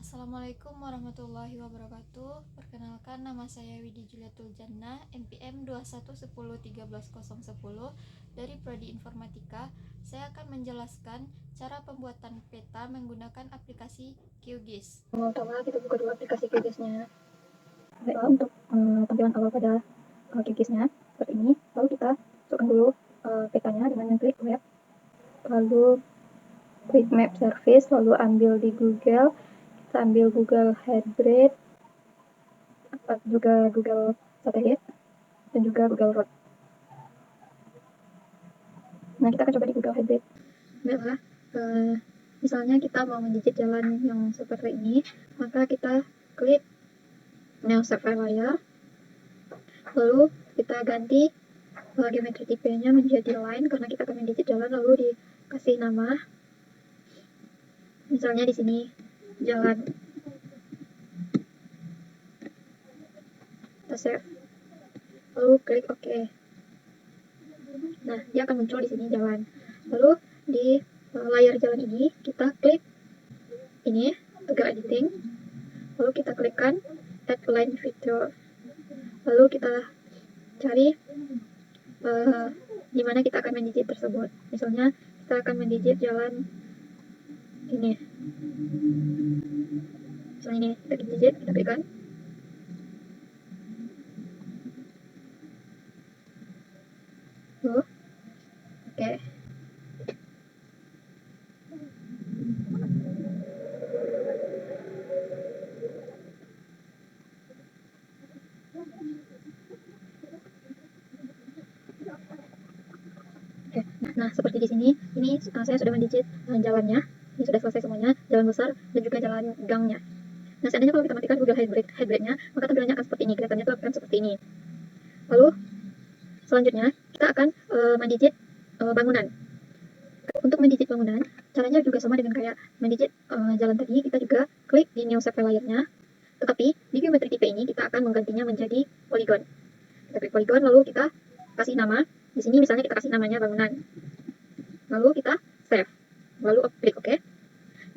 Assalamualaikum warahmatullahi wabarakatuh. Perkenalkan, nama saya Widi Juliatul Jannah, NPM 2110131010 dari Prodi Informatika. Saya akan menjelaskan cara pembuatan peta menggunakan aplikasi QGIS. Pertama kita buka dulu aplikasi QGIS-nya. Baiklah, untuk tampilan awal pada QGIS-nya seperti ini. Lalu kita masukkan dulu petanya dengan mengklik web, lalu klik map service, lalu ambil di Google. Kita ambil Google Hybrid, juga Google Satellite, dan juga Google Road. Nah, kita akan coba di Google Hybrid. Baiklah, misalnya kita mau mendigit jalan yang seperti ini, maka kita klik New Save File Layer, lalu kita ganti geometri tipenya menjadi line karena kita akan mendigit jalan, lalu dikasih nama, misalnya di sini jalan. Kita save, lalu klik OK. Nah, dia akan muncul di sini jalan. Lalu di layar jalan ini kita klik ini Toggle Editing, lalu kita klikkan Add Line Feature, lalu kita cari di mana kita akan mendigit tersebut. Misalnya kita akan mendigit jalan ini, misalnya ini kita digit, kita klikkan. Oke. Nah, seperti di sini, ini saya sudah mendigit jalannya. Ini sudah selesai semuanya, jalan besar dan juga jalan gangnya. Nah, seandainya kalau kita matikan Google Hybrid-nya, maka tampilannya akan seperti ini, kelihatannya itu akan seperti ini. Lalu, selanjutnya, kita akan mendigit bangunan. Untuk mendigit bangunan, caranya juga sama dengan kayak mendigit jalan tadi, kita juga klik di New Save File Layer-nya. Tetapi, di geometri tipe ini, kita akan menggantinya menjadi polygon. Kita klik polygon, lalu kita kasih nama. Di sini misalnya kita kasih namanya bangunan. Lalu kita save. Lalu klik OK.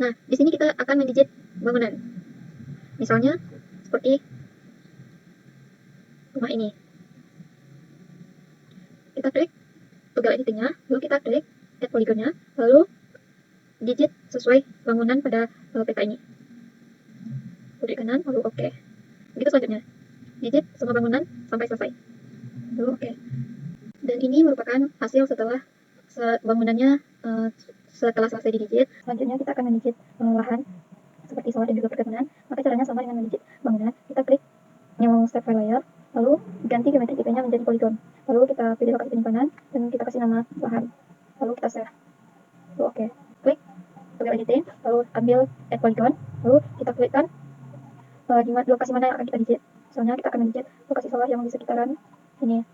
Nah, di sini kita akan mendigit bangunan. Misalnya seperti rumah ini. Kita klik Toggle Editing-nya, lalu kita klik Add Polygon-nya, lalu digit sesuai bangunan pada peta ini. Klik kanan, lalu OK. Begitu selanjutnya. Digit semua bangunan sampai selesai. Lalu OK. Dan ini merupakan hasil setelah bangunannya setelah selesai digit. Selanjutnya kita akan mendigit lahan seperti sawah dan juga perkebunan. Maka caranya sama dengan mendigit bangunan. Kita klik New Save File Layer, lalu ganti geometri tipenya menjadi polygon. Lalu kita pilih lokasi penyimpanan dan kita kasih nama lahan. Lalu kita save. Lalu OK. Klik Toggle Editing, lalu ambil Add Polygon, lalu kita klikkan di lokasi mana yang akan kita digit. Misalnya kita akan mendigit lokasi sawah yang di sekitaran ini.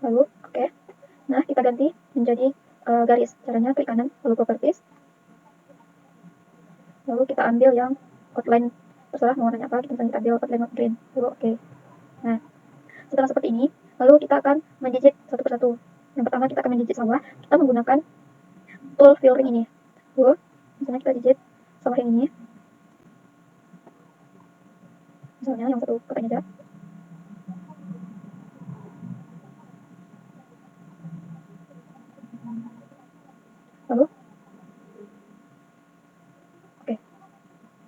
Lalu OK. Nah, kita ganti menjadi garis. Caranya klik kanan, lalu Properties. Lalu kita ambil yang outline, terserah mau warnanya apa, kita ambil outline green. Lalu OK. Nah, setelah seperti ini, lalu kita akan mendigit satu persatu. Yang pertama kita akan mendigit sawah, kita menggunakan tool filtering ini. Lalu, misalnya kita digit sawah yang ini. Misalnya yang satu kotaknya aja. Lalu, oke.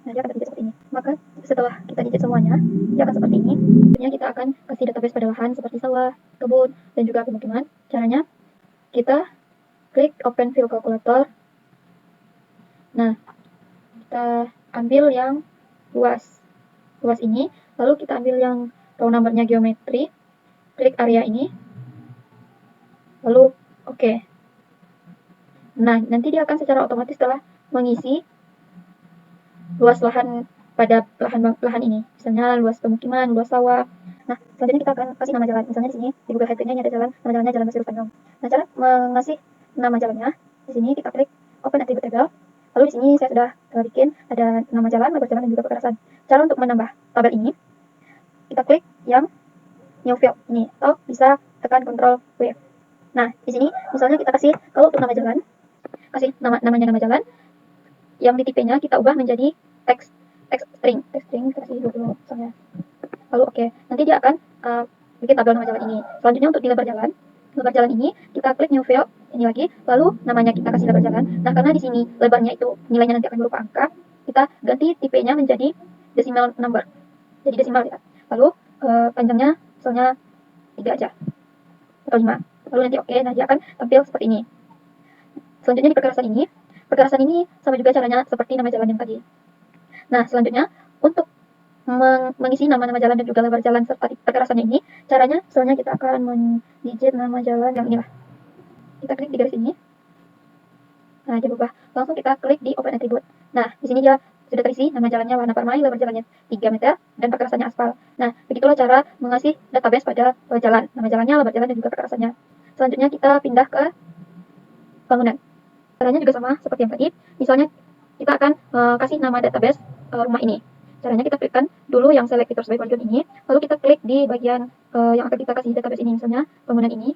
Nah, dia akan terdigit seperti ini. Maka setelah kita digit semuanya, dia akan seperti ini. Selanjutnya kita akan kasih database pada lahan seperti sawah, kebun, dan juga pemukiman. Caranya, kita klik Open Field Calculator. Nah, kita ambil yang luas ini, lalu kita ambil yang row number-nya geometri, klik area ini, lalu OK. Nah, nanti dia akan secara otomatis telah mengisi luas lahan pada lahan ini, misalnya luas pemukiman, luas sawah. Nah, selanjutnya kita akan kasih nama jalan. Misalnya di sini di Google Hybrid-nya ini ada jalan, nama jalannya Jalan Basirus Tanjung. Nah, cara mengasih nama jalannya, di sini kita klik Open Attribute Table. Lalu di sini saya sudah bikin ada nama jalan, lebar jalan, dan juga kekerasan. Cara untuk menambah tabel ini, kita klik yang New Field ini, atau bisa tekan Ctrl W. Nah, di sini misalnya kita kasih, kalau untuk nama jalan, kasih namanya nama jalan, yang di tipe-nya kita ubah menjadi text string kasih dulu misalnya. Lalu oke, nanti dia akan bikin tabel nama jalan ini. Selanjutnya untuk di lebar jalan ini kita klik new field ini lagi, lalu namanya kita kasih lebar jalan. Nah, karena di sini lebarnya itu nilainya nanti akan berupa angka, kita ganti tipe-nya menjadi decimal number. Jadi desimal ya. Lalu panjangnya misalnya 3 aja atau 5. Lalu nanti oke, nah dia akan tampil seperti ini. Selanjutnya di perkerasan ini sama juga caranya seperti nama jalan yang tadi. Nah, selanjutnya untuk mengisi nama-nama jalan dan juga lebar jalan serta perkerasannya ini, caranya misalnya kita akan mendigit nama jalan yang inilah. Kita klik di garis ini. Nah, dia berubah. Langsung kita klik di open attribute. Nah, di sini dia sudah terisi nama jalannya warna permai, lebar jalannya 3 meter, dan perkerasannya aspal. Nah, begitulah cara mengasih database pada jalan, nama jalannya, lebar jalan, dan juga perkerasannya. Selanjutnya kita pindah ke bangunan. Caranya juga sama seperti yang tadi. Misalnya kita akan kasih nama database rumah ini. Caranya kita klikkan dulu yang select features by polygon ini, lalu kita klik di bagian yang akan kita kasih database ini, misalnya bangunan ini.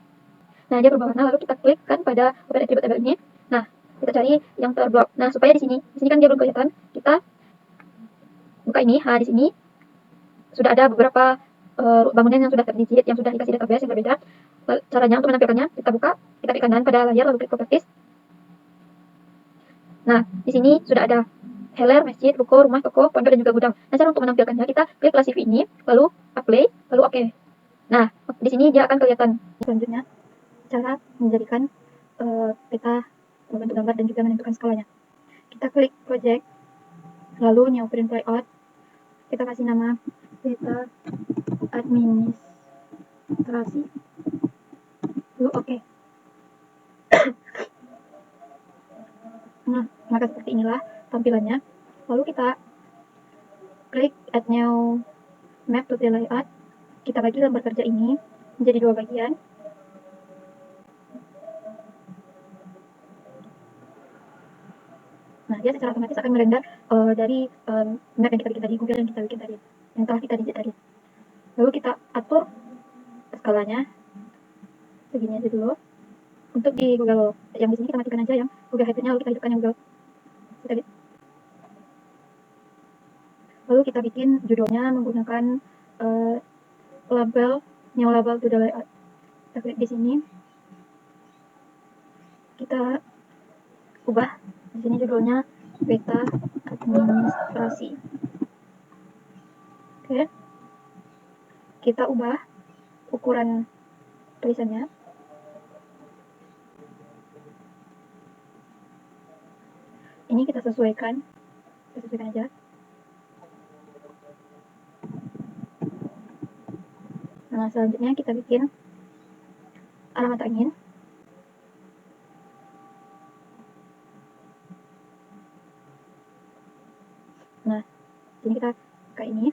Nah, dia berubah warna, lalu kita klikkan pada open attribute tabel ini. Nah, kita cari yang terblok. Nah, supaya di sini kan dia belum kelihatan, kita buka ini. Nah, di sini sudah ada beberapa bangunan yang sudah terdigit, yang sudah dikasih database yang berbeda. Caranya untuk menampilkannya, kita buka, kita klik kanan pada layar, lalu klik properties. Nah, di sini sudah ada heller, masjid, ruko, rumah, toko, pondok, dan juga gudang. Nah, cara untuk menampilkannya, kita klik kelas CV ini, lalu apply, lalu oke. Nah, di sini dia akan kelihatan. Selanjutnya, cara menjadikan peta membentuk gambar dan juga menentukan skalanya. Kita klik project, lalu new print layout, kita kasih nama peta administrasi, lalu oke. Nah, maka seperti inilah tampilannya. Lalu kita klik add new map to the layout. Kita bagi lembar kerja ini menjadi 2 bagian. Nah, dia secara otomatis akan merender dari map yang kita bikin tadi, Google yang kita bikin tadi, yang telah kita digit tadi. Lalu kita atur skalanya segini aja dulu. Untuk di Google yang di sini kita matikan aja yang Google Hybrid-nya, lalu kita hidupkan yang Google. Lalu kita bikin judulnya menggunakan label, new label to the layout. Kita klik di sini. Kita ubah di sini judulnya peta administrasi. Oke. Kita ubah ukuran tulisannya. Ini kita sesuaikan aja. Nah, selanjutnya kita bikin alamat angin. Nah, sini kita pakai ini.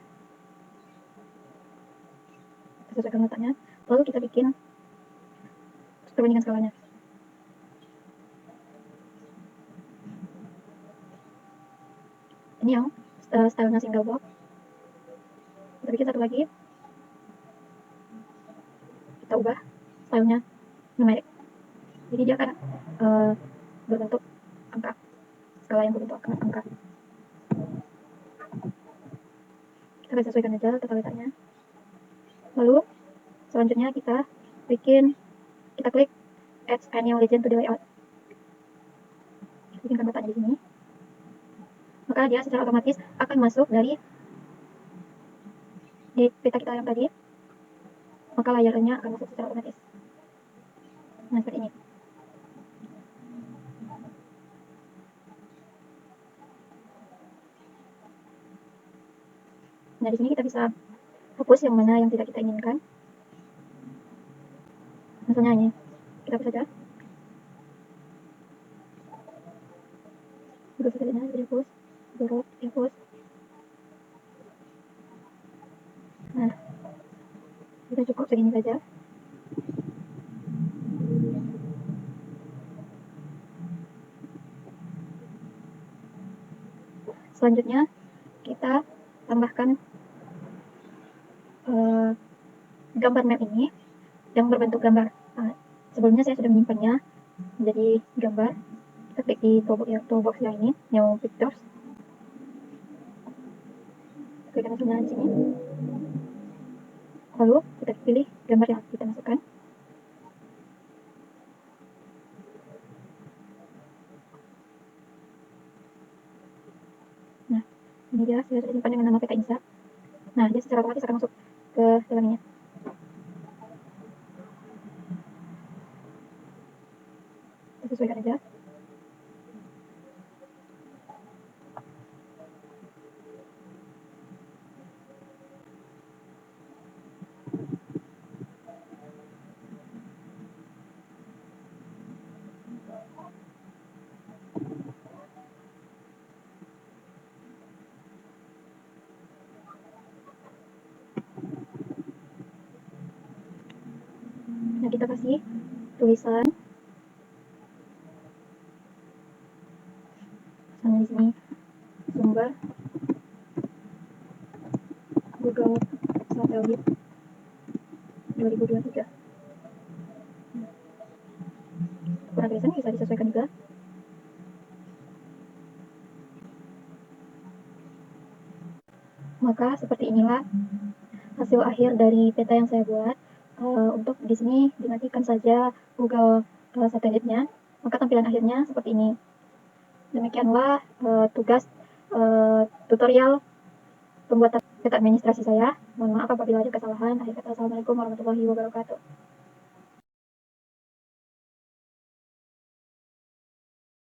Kita sesuaikan letaknya. Lalu kita bikin perbandingan skalanya. Ini yang stylenya single block. Kita bikin satu lagi. Kita ubah stylenya numeric. Jadi dia akan berbentuk angka. Skala yang berbentuk angka. Kita sesuaikan aja tata letaknya. Lalu selanjutnya kita klik add a new legend to the layout. Bikinkan letaknya di sini. Maka dia secara otomatis akan masuk di peta kita yang tadi. Maka layarnya akan masuk secara otomatis. Nah, seperti ini. Nah, di sini kita bisa hapus yang mana yang tidak kita inginkan. Misalnya ini, kita hapus saja. Udah saja, dihapus, dihapus. Nah, kita cukup segini saja. Selanjutnya kita tambahkan gambar map ini yang berbentuk gambar. Nah, sebelumnya saya sudah menyimpannya menjadi gambar. Kita kita klik di toolbox yang ini, new pictures. Klik hasilnya di sini. Lalu kita pilih gambar yang kita masukkan. Nah, ini dia sudah disimpan dengan nama PK Insa. Nah, dia secara otomatis akan masuk ke dalamnya. Kita sesuaikan aja. Nah, kita kasih tulisan. Misalnya di sini sumber Google Satelit 2023. Ukuran tulisan bisa disesuaikan juga. Maka seperti inilah hasil akhir dari peta yang saya buat. Untuk di sini dimatikan saja Google satelitnya, maka tampilan akhirnya seperti ini. Demikianlah tugas tutorial pembuatan peta administrasi saya. Mohon maaf apabila ada kesalahan. Akhir kata, assalamualaikum warahmatullahi wabarakatuh.